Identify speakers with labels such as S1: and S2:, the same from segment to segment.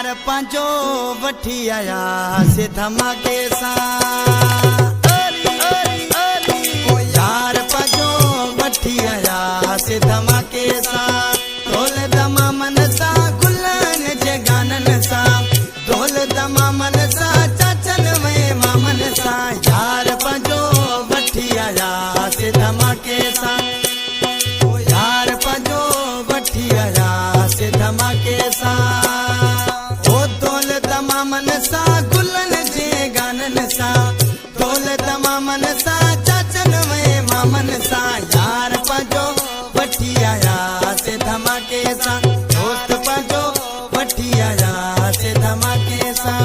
S1: यार पंहिंजो वठी आया से धमाके सां यार पंहिंजो वठी आया से धमाके सां ढोल दमामन सां गुलन जे गानन सां ढोल दमामन सां चाचन में मामन सां यार पंहिंजो वठी आया से धमाके सां यार पंहिंजो वठी आया से धमाके सां मन सा गुलन जे गानन सा ढोल तमामन सा चाचन में मामन सा यार पंहिंजो वठी आया से धमाके सा दोस्त पंहिंजो वठी आया से धमाके सा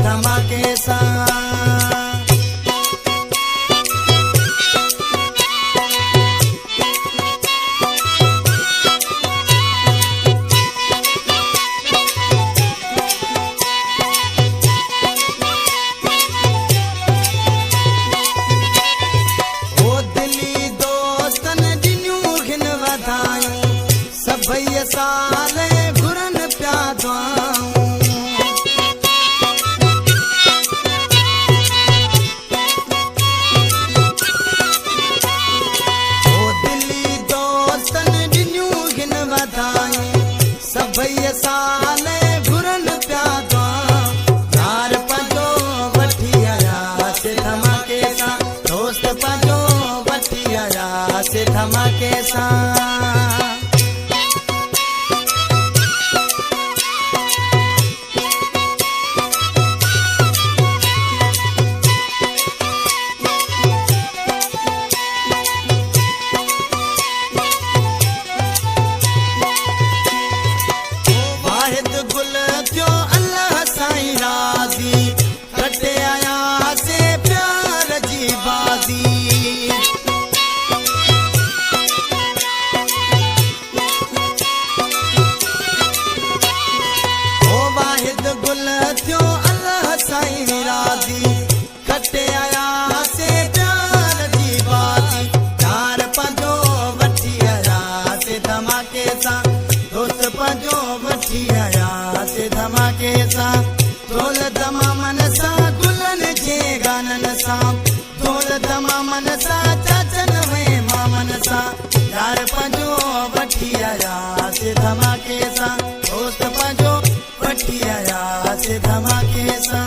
S1: धमाके सा ओ दिली दोस्तन दिनियूं घिन वधायूं सभई साल घुरन पिया दुआऊं सभई साल घुरन पिया दुआऊं यार पंहिंजो वठी आया से धमाके सां दोस्त पंहिंजो वठी आया से धमाके सां गुल थियो अल्लाह साईं राज़ी कटे आया से प्यार जी बाज़ी ओ वाहिद गुल थियो अल्लाह साईं राज़ी कटे आया से प्यार जी बाज़ी यार पंहिंजो वठी आया से धमाके सां दोस्त पंहिंजो वठी आया से धमाके सा ढोल दमामन सा गुलन जे गानन सा ढोल दमामन सा चाचन में मामन सा यार पंहिंजो वठी आया से धमाके सा दोस्त पंहिंजो वठी आया से धमाके सा